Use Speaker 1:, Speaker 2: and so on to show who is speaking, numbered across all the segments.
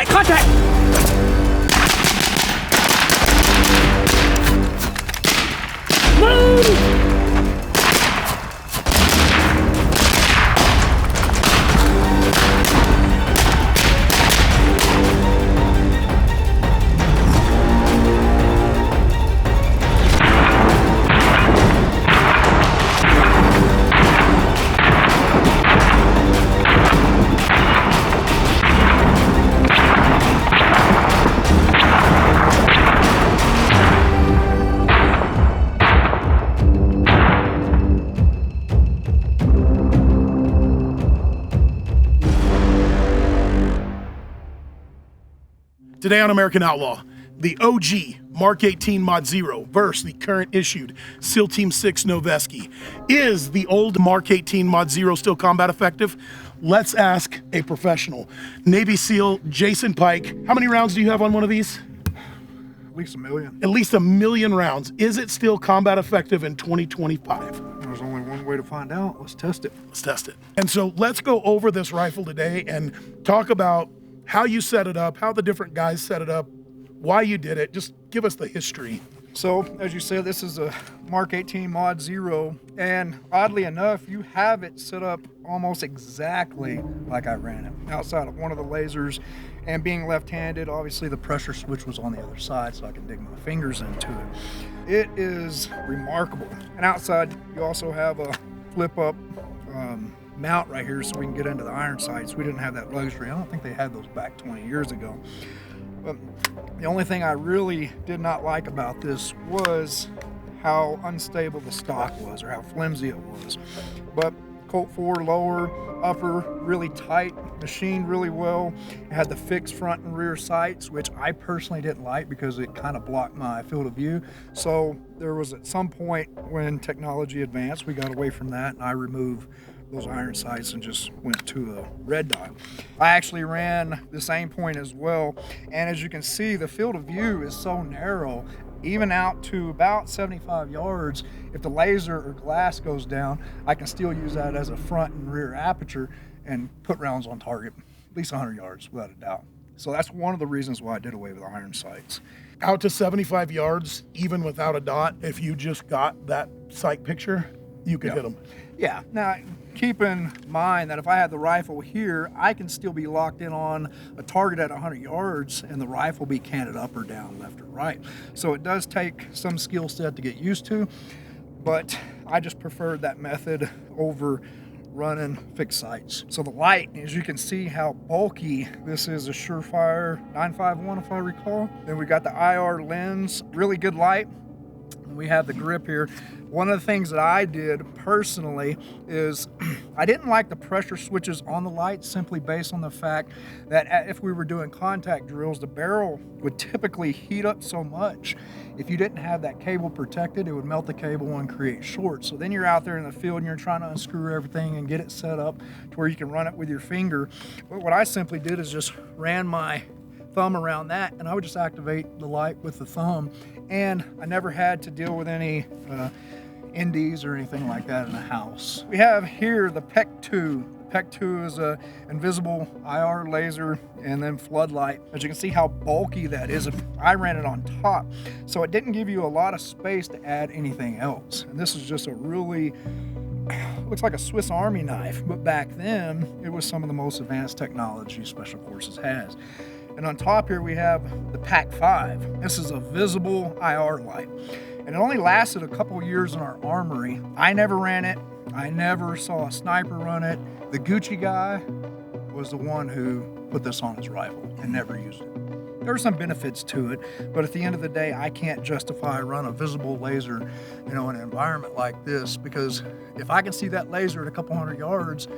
Speaker 1: Contact! Contact! Move!
Speaker 2: Today on American Outlaw, the OG Mark 18 Mod Zero versus the current issued SEAL Team 6 Noveski. Is the old Mark 18 Mod Zero still combat effective? Let's ask a professional. Navy SEAL Jason Pike, how many rounds do you have on one of these?
Speaker 3: At least 1 million.
Speaker 2: At least 1 million rounds. Is it still combat effective in 2025?
Speaker 3: There's only one way to find out. Let's test it.
Speaker 2: Let's test it. And so let's go over this rifle today and talk about how you set it up, how the different guys set it up, why you did it. Just give us the history.
Speaker 3: So, as you said, this is a Mark 18 Mod Zero, and oddly enough, you have it set up almost exactly like I ran it, outside of one of the lasers, and being left-handed, obviously the pressure switch was on the other side, so I can dig my fingers into it. It is remarkable. And outside, you also have a flip-up mount right here so we can get into the iron sights. We didn't have that luxury. I don't think they had those back 20 years ago. But the only thing I really did not like about this was how unstable the stock was, or how flimsy it was. But Colt 4 lower, upper, really tight, machined really well. It had the fixed front and rear sights, which I personally didn't like because it kind of blocked my field of view. So there was at some point when technology advanced, we got away from that, and I removed those iron sights and just went to a red dot. I actually ran the same point as well, and as you can see, the field of view is so narrow, even out to about 75 yards. If the laser or glass goes down, I can still use that as a front and rear aperture and put rounds on target, at least 100 yards without a doubt. So that's one of the reasons why I did away with iron sights.
Speaker 2: Out to 75 yards, even without a dot, if you just got that sight picture, you could hit them.
Speaker 3: Yeah. Now, keep in mind that if I had the rifle here, I can still be locked in on a target at 100 yards and the rifle be canted up or down, left or right. So it does take some skill set to get used to, but I just preferred that method over running fixed sights. So the light, as you can see how bulky this is, a Surefire 951 if I recall. Then we got the IR lens, really good light. We have the grip here. One of the things that I did personally is I didn't like the pressure switches on the light, simply based on the fact that if we were doing contact drills, the barrel would typically heat up so much. If you didn't have that cable protected, it would melt the cable and create shorts. So then you're out there in the field and you're trying to unscrew everything and get it set up to where you can run it with your finger. But what I simply did is just ran my thumb around that, and I would just activate the light with the thumb, and I never had to deal with any NDs or anything like that in the house. We have here the PEC-2. PEC-2 is a invisible IR laser and then floodlight. As you can see how bulky that is. I ran it on top, so it didn't give you a lot of space to add anything else. And this is just a really, looks like a Swiss Army knife, but back then it was some of the most advanced technology Special Forces has. And on top here we have the PAC-5. This is a visible IR light. And it only lasted a couple years in our armory. I never ran it. I never saw a sniper run it. The Gucci guy was the one who put this on his rifle and never used it. There are some benefits to it, but at the end of the day, I can't justify run a visible laser, in an environment like this, because if I can see that laser at a couple hundred yards,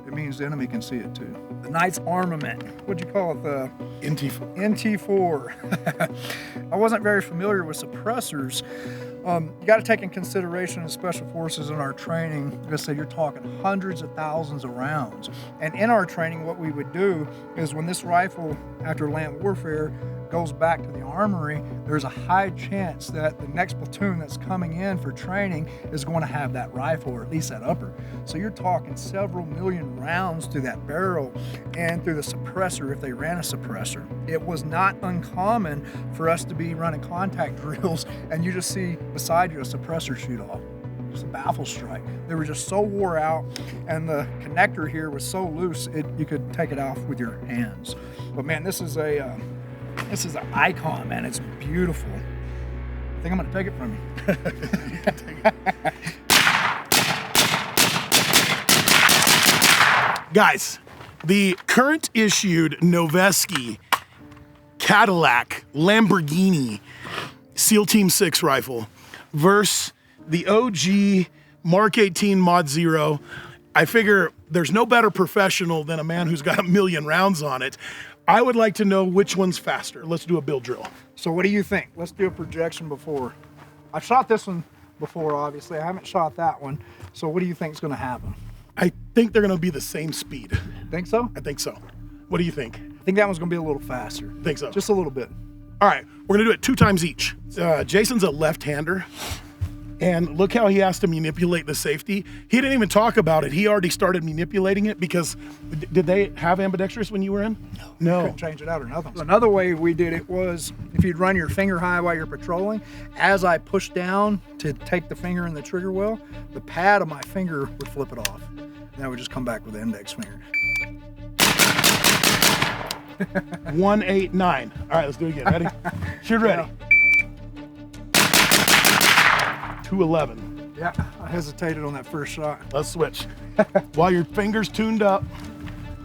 Speaker 3: it means the enemy can see it too. The Knight's Armament, what'd you call it? The
Speaker 2: NT4.
Speaker 3: NT4. I wasn't very familiar with suppressors. You got to take in consideration in Special Forces in our training, like I said, you're talking hundreds of thousands of rounds. And in our training, what we would do is when this rifle, after land warfare, goes back to the armory, there's a high chance that the next platoon that's coming in for training is going to have that rifle, or at least that upper. So you're talking several million rounds through that barrel and through the suppressor if they ran a suppressor. It was not uncommon for us to be running contact drills and you just see beside you a suppressor shoot off. Just a baffle strike. They were just so wore out, and the connector here was so loose you could take it off with your hands. But man, this is an icon, man. It's beautiful. I think I'm gonna take it from you.
Speaker 2: Guys, the current issued Noveske Cadillac Lamborghini SEAL Team 6 rifle versus the OG Mark 18 Mod Zero. I figure there's no better professional than a man who's got 1,000,000 rounds on it. I would like to know which one's faster. Let's do a build drill.
Speaker 3: So what do you think? Let's do a projection before. I've shot this one before, obviously. I haven't shot that one. So what do you think is gonna happen?
Speaker 2: I think they're gonna be the same speed.
Speaker 3: Think so?
Speaker 2: I think so. What do you think?
Speaker 3: I think that one's gonna be a little faster.
Speaker 2: Think so?
Speaker 3: Just a little bit.
Speaker 2: All right, we're gonna do it 2 times each. Jason's a left-hander, and look how he has to manipulate the safety. He didn't even talk about it. He already started manipulating it because, did they have ambidextrous when you were in? No.
Speaker 3: Couldn't change it out or nothing. Another way we did it was if you'd run your finger high while you're patrolling, as I pushed down to take the finger in the trigger well, the pad of my finger would flip it off. And I would just come back with the index finger.
Speaker 2: 189. All right, let's do it again. Ready? Shoot ready. 211.
Speaker 3: Yeah, I hesitated on that first shot.
Speaker 2: Let's switch. While your finger's tuned up,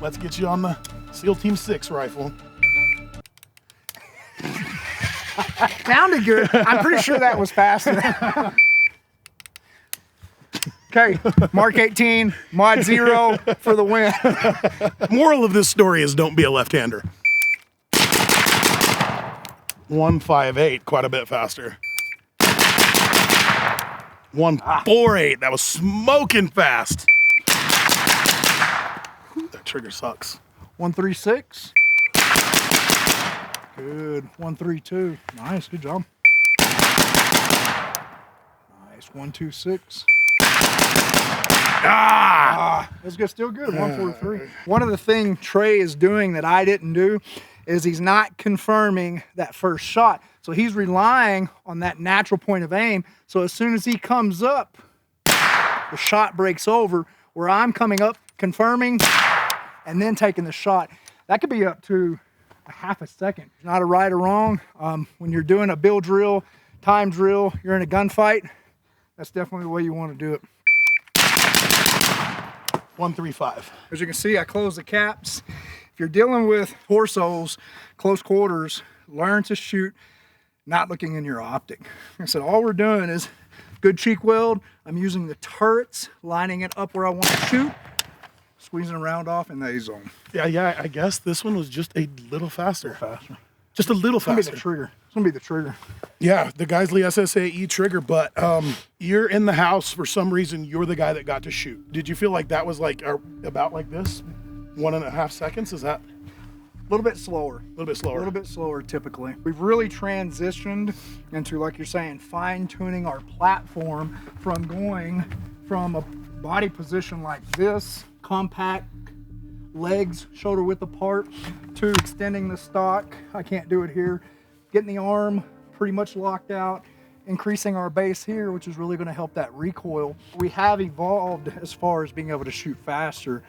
Speaker 2: let's get you on the SEAL Team 6 rifle.
Speaker 3: Sounded good. I'm pretty sure that was faster. Okay, Mark 18, Mod Zero for the win.
Speaker 2: Moral of this story is don't be a left-hander. 158, quite a bit faster. 148, that was smoking fast. That trigger sucks.
Speaker 3: 136. Good. 132. Nice, good job. Nice. 126. That's good, still good. 143. One of the things Trey is doing that I didn't do is he's not confirming that first shot. So he's relying on that natural point of aim. So as soon as he comes up, the shot breaks over, where I'm coming up, confirming, and then taking the shot. That could be up to a half a second. Not a right or wrong. When you're doing a build drill, time drill, you're in a gunfight, that's definitely the way you want to do it.
Speaker 2: 135.
Speaker 3: As you can see, I closed the caps. If you're dealing with torsos, close quarters, learn to shoot not looking in your optic. Like I said, all we're doing is good cheek weld. I'm using the turrets, lining it up where I want to shoot, squeezing a round off in the A zone.
Speaker 2: Yeah, I guess this one was just a little faster. Just a little faster.
Speaker 3: It's gonna be the trigger. It's gonna be the trigger.
Speaker 2: Yeah, the Geisley SSAE trigger, but you're in the house for some reason. You're the guy that got to shoot. Did you feel like that was like about like this? 1.5 seconds? Is that?
Speaker 3: A little bit slower.
Speaker 2: A little bit slower.
Speaker 3: A little bit slower typically. We've really transitioned into, like you're saying, fine-tuning our platform from going from a body position like this, compact, legs shoulder width apart, to extending the stock. I can't do it here. Getting the arm pretty much locked out, increasing our base here, which is really going to help that recoil. We have evolved as far as being able to shoot faster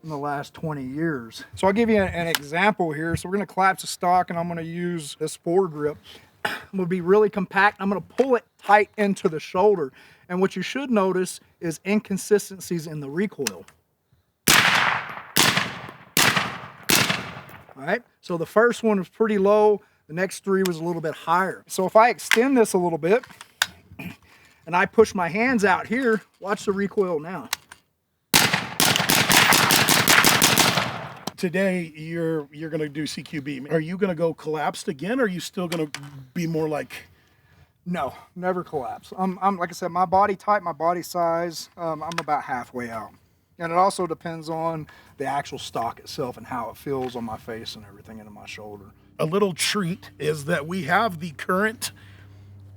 Speaker 3: in the last 20 years. So I'll give you an example here. So we're going to collapse the stock, and I'm going to use this foregrip. I'm going to be really compact. I'm going to pull it tight into the shoulder. And what you should notice is inconsistencies in the recoil. All right, so the first one was pretty low. The next 3 was a little bit higher. So if I extend this a little bit and I push my hands out here, watch the recoil now.
Speaker 2: Today, you're gonna do CQB. Are you gonna go collapsed again, or are you still gonna be more like?
Speaker 3: No, never collapse. I'm like I said, my body type, my body size, I'm about halfway out. And it also depends on the actual stock itself and how it feels on my face and everything into my shoulder.
Speaker 2: A little treat is that we have the current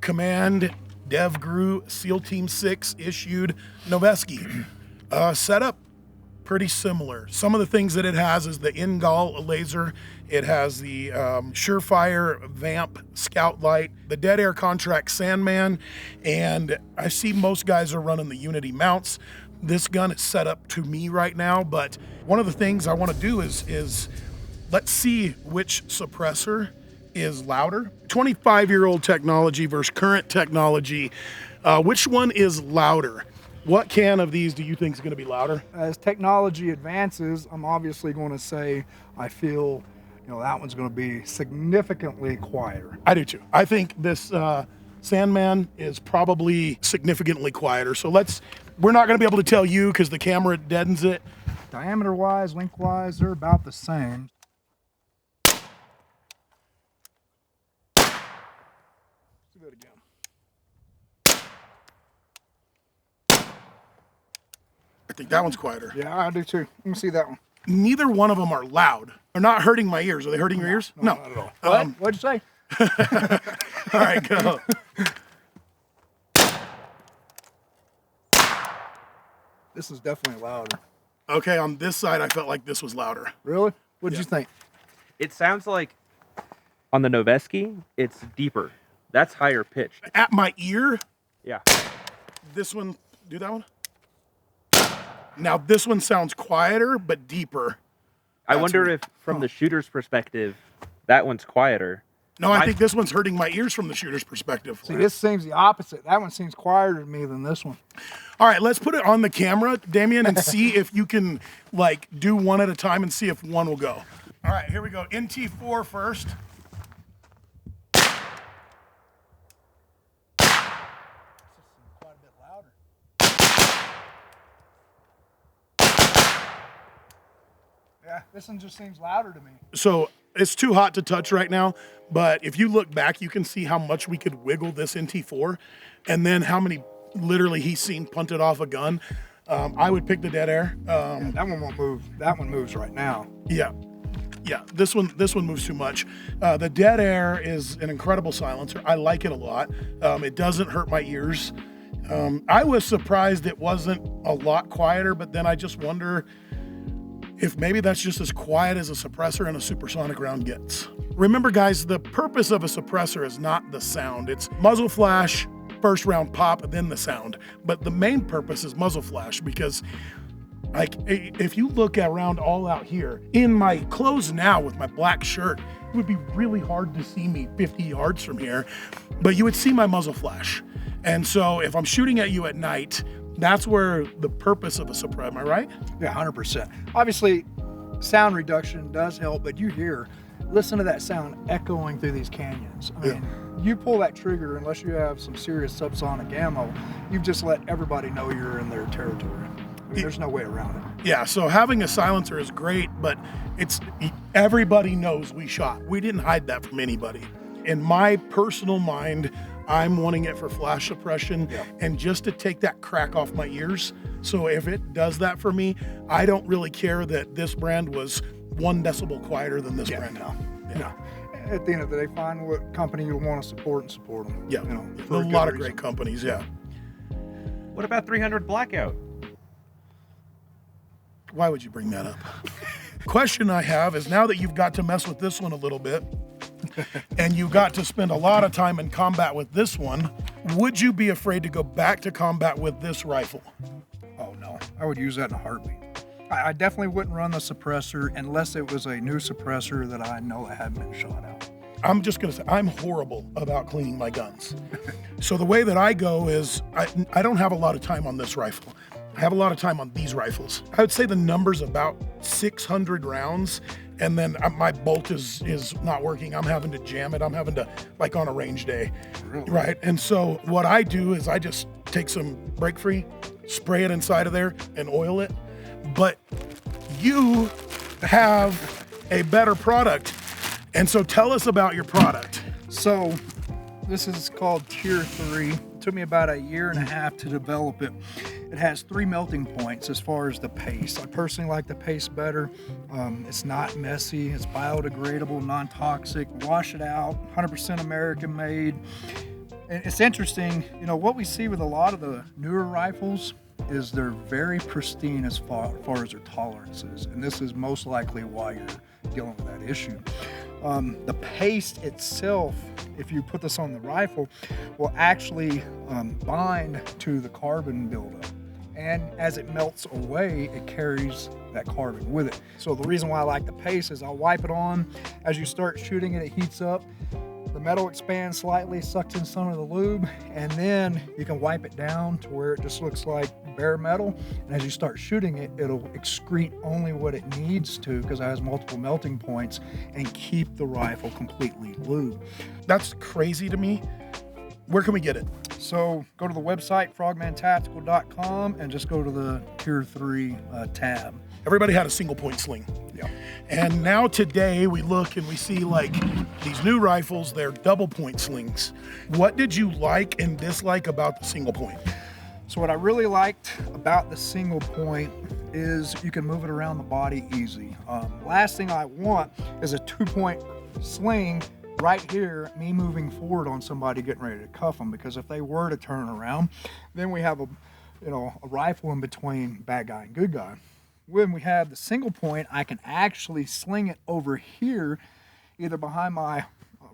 Speaker 2: Command DevGru SEAL Team 6 issued Noveski setup. Pretty similar. Some of the things that it has is the in-gall laser. It has the Surefire Vamp Scout Light, the Dead Air Contract Sandman, and I see most guys are running the Unity mounts. This gun is set up to me right now, but one of the things I want to do is let's see which suppressor is louder. 25-year-old technology versus current technology. Which one is louder? What can of these do you think is going to be louder?
Speaker 3: As technology advances, I'm obviously going to say I feel, that one's going to be significantly quieter.
Speaker 2: I do too. I think this Sandman is probably significantly quieter. So we're not going to be able to tell you because the camera deadens it.
Speaker 3: Diameter-wise, length-wise, they're about the same. Let's do it again.
Speaker 2: I think that one's quieter.
Speaker 3: Yeah, I do too. Let me see that one.
Speaker 2: Neither one of them are loud. They're not hurting my ears. Are they hurting your ears?
Speaker 3: No, not at all. What'd you say?
Speaker 2: All right, go.
Speaker 3: This is definitely louder.
Speaker 2: Okay, on this side, I felt like this was louder.
Speaker 3: Really? What'd you think?
Speaker 1: It sounds like on the Noveski, it's deeper. That's higher pitched.
Speaker 2: At my ear,
Speaker 1: Yeah.
Speaker 2: this one, do that one. Now this one sounds quieter, but deeper.
Speaker 1: I wonder if from the shooter's perspective, that one's quieter.
Speaker 2: No, I think this one's hurting my ears from the shooter's perspective.
Speaker 3: See, this seems the opposite. That one seems quieter to me than this one.
Speaker 2: All right, let's put it on the camera, Damien, and see if you can do one at a time and see if one will go. All right, here we go. NT4 first.
Speaker 3: Quite a bit louder. Yeah, this one just seems louder to me.
Speaker 2: So it's too hot to touch right now, but if you look back, you can see how much we could wiggle this NT4 and then how many literally he's seen punted off a gun. I would pick the Dead Air.
Speaker 3: Yeah, that one won't move. That one moves right now.
Speaker 2: Yeah, this one moves too much. The Dead Air is an incredible silencer. I like it a lot. It doesn't hurt my ears. I was surprised it wasn't a lot quieter, but then I just wonder if maybe that's just as quiet as a suppressor and a supersonic round gets. Remember guys, the purpose of a suppressor is not the sound. It's muzzle flash, first round pop, then the sound. But the main purpose is muzzle flash because if you look around all out here, in my clothes now with my black shirt, it would be really hard to see me 50 yards from here, but you would see my muzzle flash. And so if I'm shooting at you at night, that's where the purpose of a suppressor, am I right?
Speaker 3: Yeah, 100%. Obviously, sound reduction does help, but listen to that sound echoing through these canyons. I mean, you pull that trigger, unless you have some serious subsonic ammo, you've just let everybody know you're in their territory. I mean, there's no way around it.
Speaker 2: Yeah, so having a silencer is great, but everybody knows we shot. We didn't hide that from anybody. In my personal mind, I'm wanting it for flash suppression and just to take that crack off my ears. So if it does that for me, I don't really care that this brand was 1 decibel quieter than this brand now.
Speaker 3: No. At the end of the day, find what company you want to support and support them.
Speaker 2: Yeah,
Speaker 3: for
Speaker 2: a lot of great companies, yeah.
Speaker 1: What about 300 Blackout?
Speaker 2: Why would you bring that up? Question I have is, now that you've got to mess with this one a little bit, and you got to spend a lot of time in combat with this one, would you be afraid to go back to combat with this rifle?
Speaker 3: Oh no, I would use that in a heartbeat. I definitely wouldn't run the suppressor unless it was a new suppressor that I know that hadn't been shot out.
Speaker 2: I'm just gonna say, I'm horrible about cleaning my guns. So the way that I go is, I don't have a lot of time on this rifle. I have a lot of time on these rifles. I would say the number's about 600 rounds, and then my bolt is not working. I'm having to jam it. I'm having to, on a range day, right? And so what I do is I just take some break free, spray it inside of there, and oil it. But you have a better product, and so tell us about your product.
Speaker 3: So this is called Tier 3. It took me about 1.5 years to develop it. It has 3 melting points as far as the paste. I personally like the paste better. It's not messy, it's biodegradable, non-toxic, wash it out, 100% American made. And it's interesting, you know, what we see with a lot of the newer rifles is they're very pristine as far as their tolerances. And this is most likely why you're dealing with that issue. The paste itself, if you put this on the rifle, will actually bind to the carbon buildup. And as it melts away, it carries that carbon with it. So the reason why I like the paste is I'll wipe it on. As you start shooting it, it heats up. The metal expands slightly, sucks in some of the lube, and then you can wipe it down to where it just looks like bare metal. And as you start shooting it, it'll excrete only what it needs to because it has multiple melting points and keep the rifle completely lubed.
Speaker 2: That's crazy to me. Where can we get it?
Speaker 3: So go to the website, frogmantactical.com, and just go to the Tier 3 tab.
Speaker 2: Everybody had a single point sling.
Speaker 3: Yeah.
Speaker 2: And now today we look and we see like these new rifles, they're double point slings. What did you like and dislike about the single point?
Speaker 3: So what I really liked about the single point is you can move it around the body easy. Last thing I want is a 2-point sling right here, me moving forward on somebody getting ready to cuff them, because if they were to turn around, then we have a rifle in between bad guy and good guy. When we have the single point, I can actually sling it over here, either behind my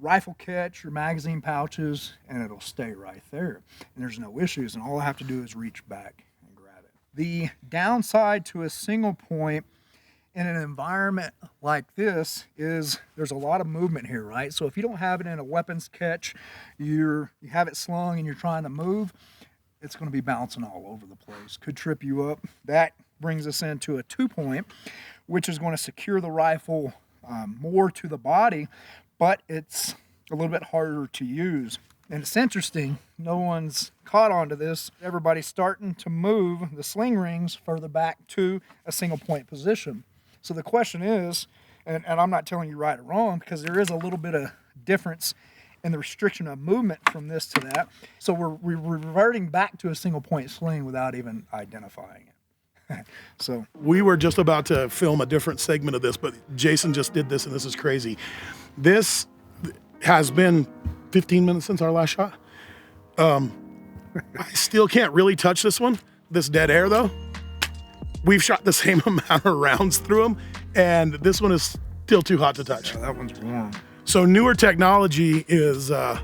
Speaker 3: rifle catch or magazine pouches, and it'll stay right there. And there's no issues, and all I have to do is reach back and grab it. The downside to a single point in an environment like this is there's a lot of movement here, right? So if you don't have it in a weapons catch, you have it slung and you're trying to move, it's going to be bouncing all over the place. Could trip you up. That brings us into a 2-point, which is going to secure the rifle more to the body, but it's a little bit harder to use. And it's interesting, no one's caught on to this. Everybody's starting to move the sling rings further back to a single point position. So the question is, and I'm not telling you right or wrong, because there is a little bit of difference in the restriction of movement from this to that. So we're reverting back to a single point sling without even identifying it. So
Speaker 2: we were just about to film a different segment of this, but Jason just did this and this is crazy. This has been 15 minutes since our last shot. I still can't really touch this one, this dead air though. We've shot the same amount of rounds through them, and this one is still too hot to touch.
Speaker 3: yeah, that one's warm.
Speaker 2: So newer technology is, yeah,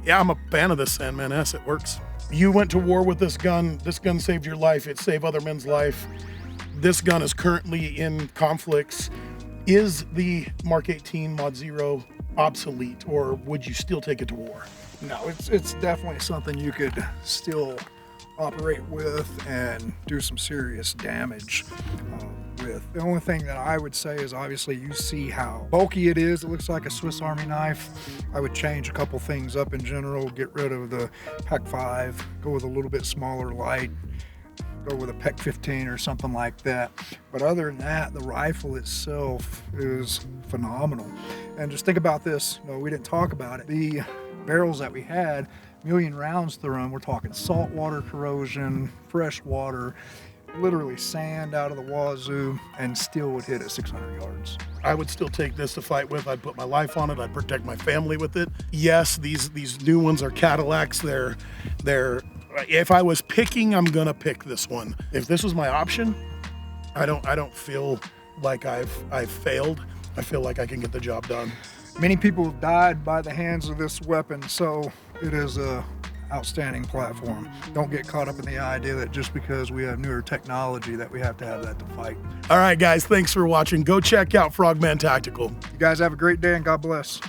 Speaker 2: I'm a fan of this Sandman S, it works. You went to war with this gun saved your life, it saved other men's life. This gun is currently in conflicts. Is the Mark 18 Mod Zero obsolete, or would you still take it to war?
Speaker 3: No, it's definitely something you could still operate with and do some serious damage with. The only thing that I would say is obviously you see how bulky it is. It looks like a Swiss Army knife. I would change a couple things up in general, get rid of the PEC 5, go with a little bit smaller light, go with a PEC 15 or something like that. But other than that, the rifle itself is phenomenal. And just think about this, we didn't talk about it. The barrels that we had, 1,000,000 rounds through them. We're talking saltwater corrosion, fresh water, literally sand out of the wazoo, and still would hit at 600 yards.
Speaker 2: I would still take this to fight with. I'd put my life on it. I'd protect my family with it. Yes, these new ones are Cadillacs. They're if I was picking, I'm gonna pick this one. If this was my option, I don't feel like I've failed. I feel like I can get the job done.
Speaker 3: Many people have died by the hands of this weapon, so it is a outstanding platform. Don't get caught up in the idea that just because we have newer technology that we have to have that to fight.
Speaker 2: All right, guys, thanks for watching. Go check out Frogman Tactical.
Speaker 3: You guys have a great day and God bless.